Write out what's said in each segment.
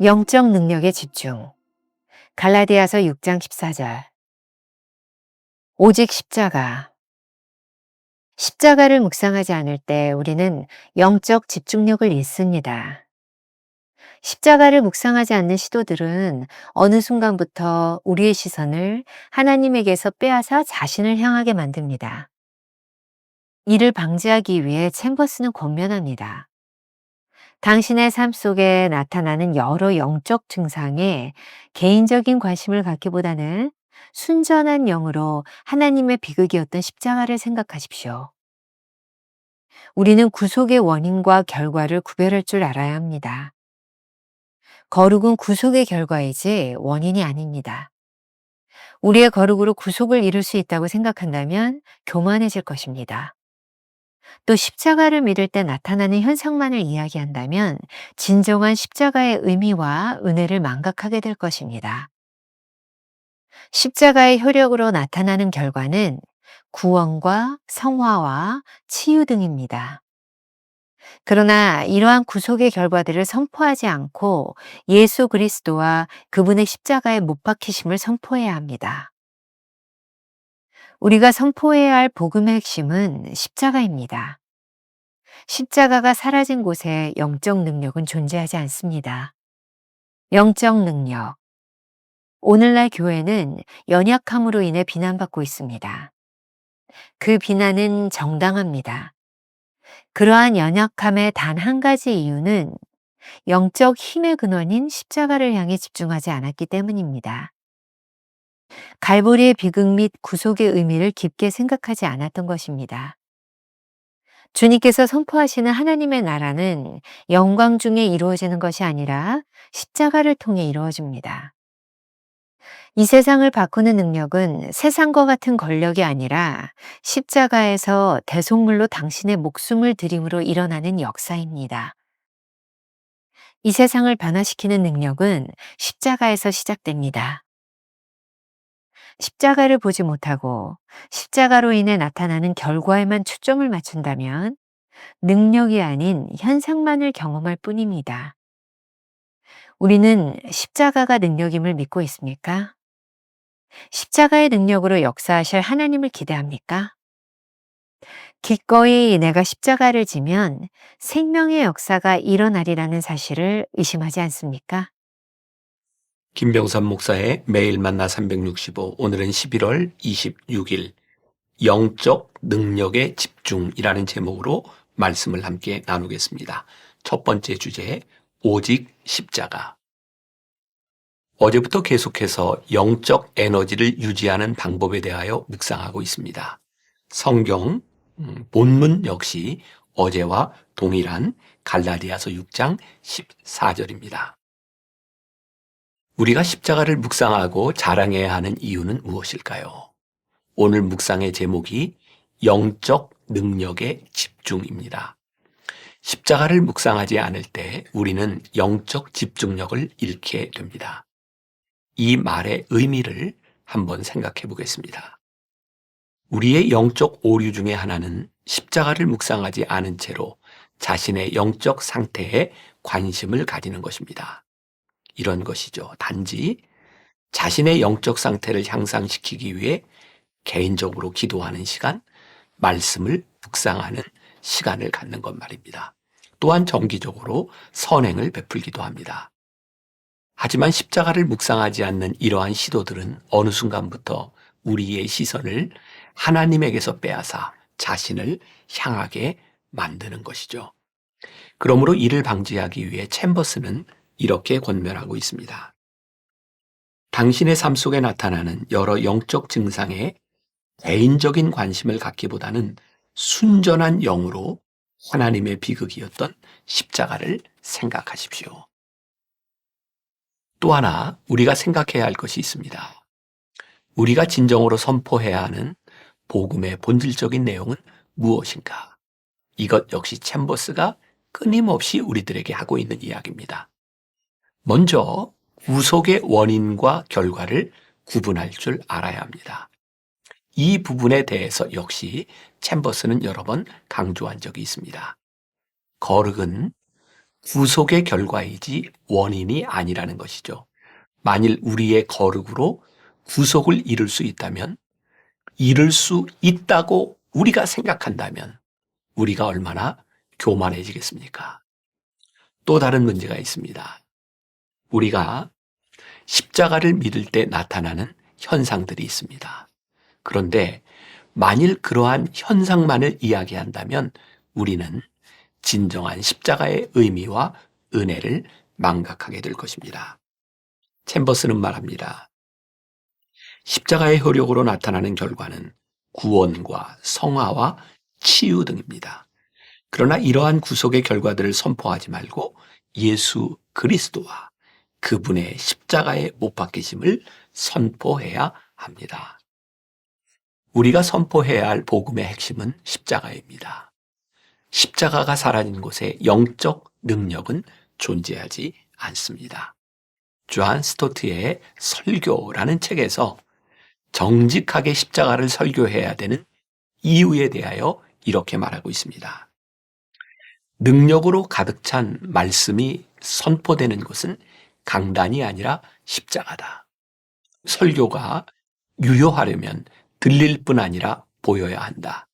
영적 능력에 집중. 갈라디아서 6장 14절. 오직 십자가. 십자가를 묵상하지 않을 때 우리는 영적 집중력을 잃습니다. 십자가를 묵상하지 않는 시도들은 어느 순간부터 우리의 시선을 하나님에게서 빼앗아 자신을 향하게 만듭니다. 이를 방지하기 위해 챔버스는 권면합니다. 당신의 삶 속에 나타나는 여러 영적 증상에 개인적인 관심을 갖기보다는 순전한 영으로 하나님의 비극이었던 십자가를 생각하십시오. 우리는 구속의 원인과 결과를 구별할 줄 알아야 합니다. 거룩은 구속의 결과이지 원인이 아닙니다. 우리의 거룩으로 구속을 이룰 수 있다고 생각한다면 교만해질 것입니다. 또 십자가를 믿을 때 나타나는 현상만을 이야기한다면 진정한 십자가의 의미와 은혜를 망각하게 될 것입니다. 십자가의 효력으로 나타나는 결과는 구원과 성화와 치유 등입니다. 그러나 이러한 구속의 결과들을 선포하지 않고 예수 그리스도와 그분의 십자가에 못 박히심을 선포해야 합니다. 우리가 선포해야 할 복음의 핵심은 십자가입니다. 십자가가 사라진 곳에 영적 능력은 존재하지 않습니다. 영적 능력. 오늘날 교회는 연약함으로 인해 비난받고 있습니다. 그 비난은 정당합니다. 그러한 연약함의 단 한 가지 이유는 영적 힘의 근원인 십자가를 향해 집중하지 않았기 때문입니다. 갈보리의 비극 및 구속의 의미를 깊게 생각하지 않았던 것입니다. 주님께서 선포하시는 하나님의 나라는 영광 중에 이루어지는 것이 아니라 십자가를 통해 이루어집니다. 이 세상을 바꾸는 능력은 세상과 같은 권력이 아니라 십자가에서 대속물로 당신의 목숨을 드림으로 일어나는 역사입니다. 이 세상을 변화시키는 능력은 십자가에서 시작됩니다. 십자가를 보지 못하고 십자가로 인해 나타나는 결과에만 초점을 맞춘다면 능력이 아닌 현상만을 경험할 뿐입니다. 우리는 십자가가 능력임을 믿고 있습니까? 십자가의 능력으로 역사하실 하나님을 기대합니까? 기꺼이 내가 십자가를 지면 생명의 역사가 일어나리라는 사실을 의심하지 않습니까? 김병삼 목사의 매일 만나 365, 오늘은 11월 26일 영적 능력의 집중이라는 제목으로 말씀을 함께 나누겠습니다. 첫 번째 주제, 오직 십자가. 어제부터 계속해서 영적 에너지를 유지하는 방법에 대하여 묵상하고 있습니다. 성경 본문 역시 어제와 동일한 갈라디아서 6장 14절입니다. 우리가 십자가를 묵상하고 자랑해야 하는 이유는 무엇일까요? 오늘 묵상의 제목이 영적 능력의 집중입니다. 십자가를 묵상하지 않을 때 우리는 영적 집중력을 잃게 됩니다. 이 말의 의미를 한번 생각해 보겠습니다. 우리의 영적 오류 중에 하나는 십자가를 묵상하지 않은 채로 자신의 영적 상태에 관심을 가지는 것입니다. 이런 것이죠. 단지 자신의 영적 상태를 향상시키기 위해 개인적으로 기도하는 시간, 말씀을 묵상하는 시간을 갖는 것 말입니다. 또한 정기적으로 선행을 베풀기도 합니다. 하지만 십자가를 묵상하지 않는 이러한 시도들은 어느 순간부터 우리의 시선을 하나님에게서 빼앗아 자신을 향하게 만드는 것이죠. 그러므로 이를 방지하기 위해 챔버스는 이렇게 권면하고 있습니다. 당신의 삶 속에 나타나는 여러 영적 증상에 개인적인 관심을 갖기보다는 순전한 영으로 하나님의 비극이었던 십자가를 생각하십시오. 또 하나 우리가 생각해야 할 것이 있습니다. 우리가 진정으로 선포해야 하는 복음의 본질적인 내용은 무엇인가? 이것 역시 챔버스가 끊임없이 우리들에게 하고 있는 이야기입니다. 먼저 구속의 원인과 결과를 구분할 줄 알아야 합니다. 이 부분에 대해서 역시 챔버스는 여러 번 강조한 적이 있습니다. 거룩은 구속의 결과이지 원인이 아니라는 것이죠. 만일 우리의 거룩으로 구속을 이룰 수 있다면, 이룰 수 있다고 우리가 생각한다면 우리가 얼마나 교만해지겠습니까? 또 다른 문제가 있습니다. 우리가 십자가를 믿을 때 나타나는 현상들이 있습니다. 그런데 만일 그러한 현상만을 이야기한다면 우리는 진정한 십자가의 의미와 은혜를 망각하게 될 것입니다. 챔버스는 말합니다. 십자가의 효력으로 나타나는 결과는 구원과 성화와 치유 등입니다. 그러나 이러한 구속의 결과들을 선포하지 말고 예수 그리스도와 그분의 십자가의 못 박히심을 선포해야 합니다. 우리가 선포해야 할 복음의 핵심은 십자가입니다. 십자가가 사라진 곳에 영적 능력은 존재하지 않습니다. 존 스토트의 설교라는 책에서 정직하게 십자가를 설교해야 되는 이유에 대하여 이렇게 말하고 있습니다. 능력으로 가득 찬 말씀이 선포되는 것은 강단이 아니라 십자가다. 설교가 유효하려면 들릴 뿐 아니라 보여야 한다.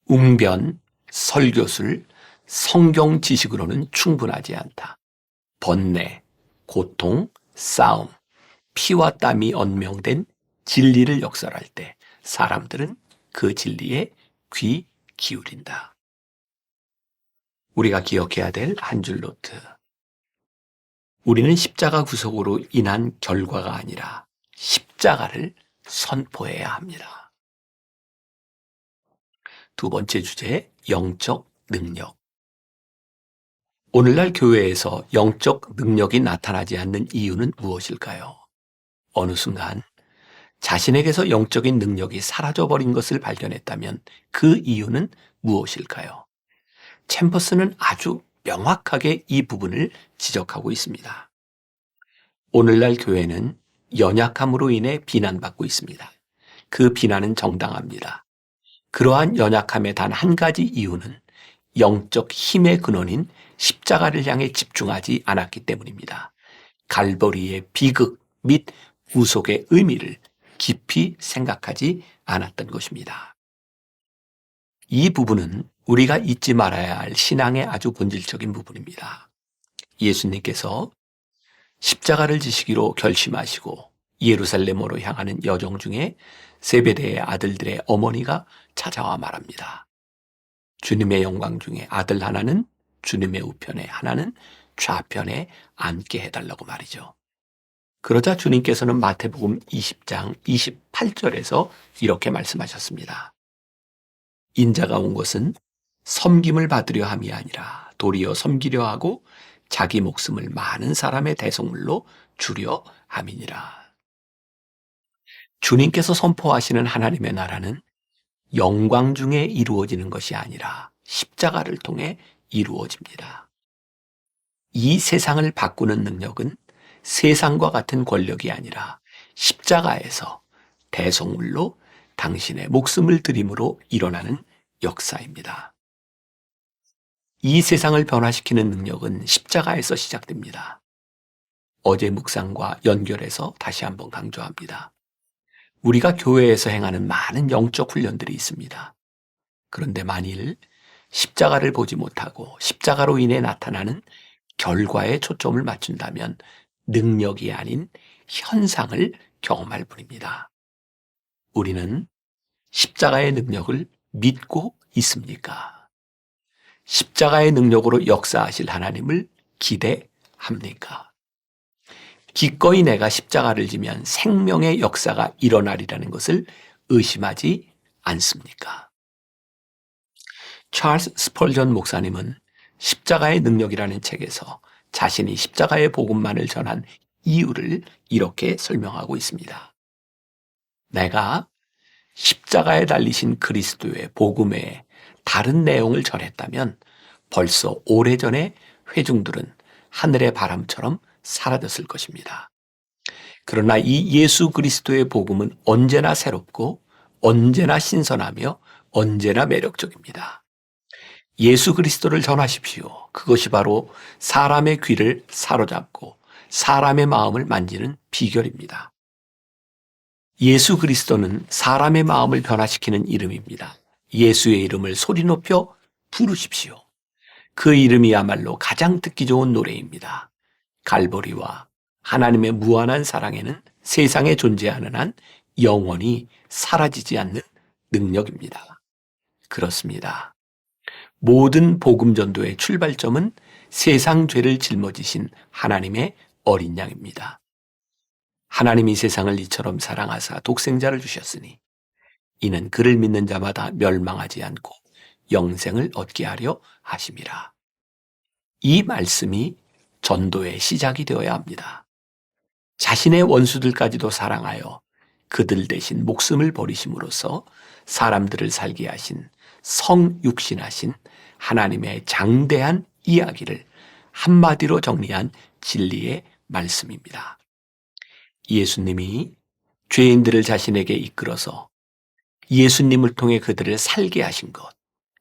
웅변, 설교술, 성경 지식으로는 충분하지 않다. 번뇌, 고통, 싸움, 피와 땀이 언명된 진리를 역설할 때 사람들은 그 진리에 귀 기울인다. 우리가 기억해야 될 한 줄 노트. 우리는 십자가 구속으로 인한 결과가 아니라 십자가를 선포해야 합니다. 두 번째 주제, 영적 능력. 오늘날 교회에서 영적 능력이 나타나지 않는 이유는 무엇일까요? 어느 순간 자신에게서 영적인 능력이 사라져버린 것을 발견했다면 그 이유는 무엇일까요? 챔버스는 아주 명확하게 이 부분을 지적하고 있습니다. 오늘날 교회는 연약함으로 인해 비난받고 있습니다. 그 비난은 정당합니다. 그러한 연약함의 단 한 가지 이유는 영적 힘의 근원인 십자가를 향해 집중하지 않았기 때문입니다. 갈보리의 비극 및 구속의 의미를 깊이 생각하지 않았던 것입니다. 이 부분은 우리가 잊지 말아야 할 신앙의 아주 본질적인 부분입니다. 예수님께서 십자가를 지시기로 결심하시고 예루살렘으로 향하는 여정 중에 세베대의 아들들의 어머니가 찾아와 말합니다. 주님의 영광 중에 아들 하나는 주님의 우편에, 하나는 좌편에 앉게 해달라고 말이죠. 그러자 주님께서는 마태복음 20장 28절에서 이렇게 말씀하셨습니다. 인자가 온 것은 섬김을 받으려 함이 아니라 도리어 섬기려 하고 자기 목숨을 많은 사람의 대속물로 주려 함이니라. 주님께서 선포하시는 하나님의 나라는 영광 중에 이루어지는 것이 아니라 십자가를 통해 이루어집니다. 이 세상을 바꾸는 능력은 세상과 같은 권력이 아니라 십자가에서 대속물로 당신의 목숨을 드림으로 일어나는 역사입니다. 이 세상을 변화시키는 능력은 십자가에서 시작됩니다. 어제 묵상과 연결해서 다시 한번 강조합니다. 우리가 교회에서 행하는 많은 영적 훈련들이 있습니다. 그런데 만일 십자가를 보지 못하고 십자가로 인해 나타나는 결과에 초점을 맞춘다면 능력이 아닌 현상을 경험할 뿐입니다. 우리는 십자가의 능력을 믿고 있습니까? 십자가의 능력으로 역사하실 하나님을 기대합니까? 기꺼이 내가 십자가를 지면 생명의 역사가 일어나리라는 것을 의심하지 않습니까? 찰스 스펄전 목사님은 십자가의 능력이라는 책에서 자신이 십자가의 복음만을 전한 이유를 이렇게 설명하고 있습니다. 내가 십자가에 달리신 그리스도의 복음의 다른 내용을 전했다면 벌써 오래전에 회중들은 하늘의 바람처럼 사라졌을 것입니다. 그러나 이 예수 그리스도의 복음은 언제나 새롭고 언제나 신선하며 언제나 매력적입니다. 예수 그리스도를 전하십시오. 그것이 바로 사람의 귀를 사로잡고 사람의 마음을 만지는 비결입니다. 예수 그리스도는 사람의 마음을 변화시키는 이름입니다. 예수의 이름을 소리 높여 부르십시오. 그 이름이야말로 가장 듣기 좋은 노래입니다. 갈보리와 하나님의 무한한 사랑에는 세상에 존재하는 한 영원히 사라지지 않는 능력입니다. 그렇습니다. 모든 복음 전도의 출발점은 세상 죄를 짊어지신 하나님의 어린 양입니다. 하나님이 세상을 이처럼 사랑하사 독생자를 주셨으니 이는 그를 믿는 자마다 멸망하지 않고 영생을 얻게 하려 하심이라. 이 말씀이 전도의 시작이 되어야 합니다. 자신의 원수들까지도 사랑하여 그들 대신 목숨을 버리심으로써 사람들을 살게 하신 성육신하신 하나님의 장대한 이야기를 한마디로 정리한 진리의 말씀입니다. 예수님이 죄인들을 자신에게 이끌어서 예수님을 통해 그들을 살게 하신 것,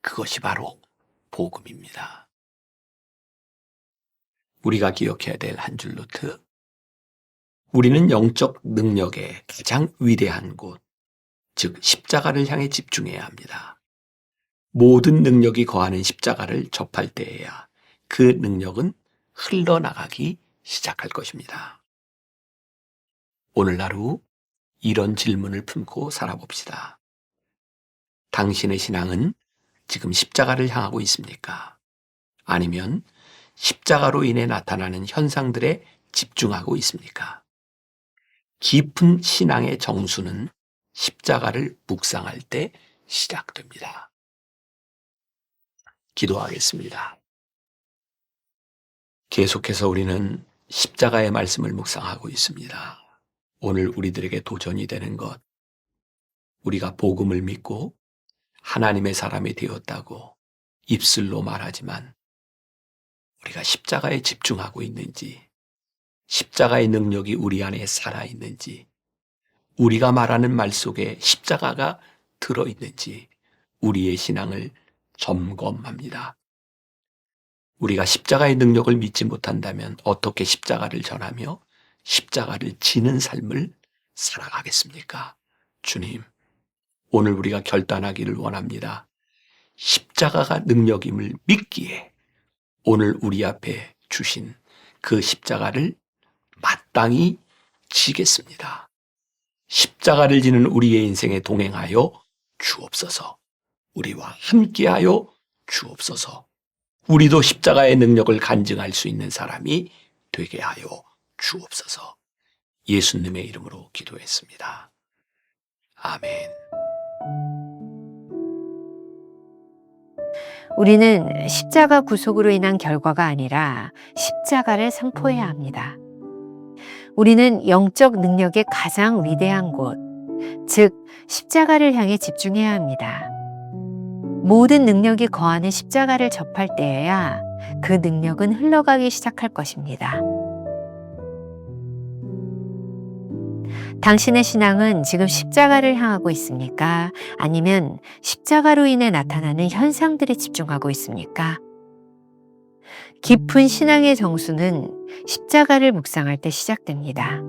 그것이 바로 복음입니다. 우리가 기억해야 될 한 줄 노트. 우리는 영적 능력의 가장 위대한 곳, 즉 십자가를 향해 집중해야 합니다. 모든 능력이 거하는 십자가를 접할 때에야 그 능력은 흘러나가기 시작할 것입니다. 오늘 하루 이런 질문을 품고 살아봅시다. 당신의 신앙은 지금 십자가를 향하고 있습니까? 아니면 십자가로 인해 나타나는 현상들에 집중하고 있습니까? 깊은 신앙의 정수는 십자가를 묵상할 때 시작됩니다. 기도하겠습니다. 계속해서 우리는 십자가의 말씀을 묵상하고 있습니다. 오늘 우리들에게 도전이 되는 것, 우리가 복음을 믿고 하나님의 사람이 되었다고 입술로 말하지만 우리가 십자가에 집중하고 있는지, 십자가의 능력이 우리 안에 살아있는지, 우리가 말하는 말 속에 십자가가 들어있는지 우리의 신앙을 점검합니다. 우리가 십자가의 능력을 믿지 못한다면 어떻게 십자가를 전하며 십자가를 지는 삶을 살아가겠습니까? 주님, 오늘 우리가 결단하기를 원합니다. 십자가가 능력임을 믿기에 오늘 우리 앞에 주신 그 십자가를 마땅히 지겠습니다. 십자가를 지는 우리의 인생에 동행하여 주옵소서. 우리와 함께하여 주옵소서. 우리도 십자가의 능력을 간증할 수 있는 사람이 되게 하여 주옵소서. 예수님의 이름으로 기도했습니다. 아멘. 우리는 십자가 구속으로 인한 결과가 아니라 십자가를 선포해야 합니다. 우리는 영적 능력의 가장 위대한 곳, 즉 십자가를 향해 집중해야 합니다. 모든 능력이 거하는 십자가를 접할 때에야 그 능력은 흘러가기 시작할 것입니다. 당신의 신앙은 지금 십자가를 향하고 있습니까? 아니면 십자가로 인해 나타나는 현상들에 집중하고 있습니까? 깊은 신앙의 정수는 십자가를 묵상할 때 시작됩니다.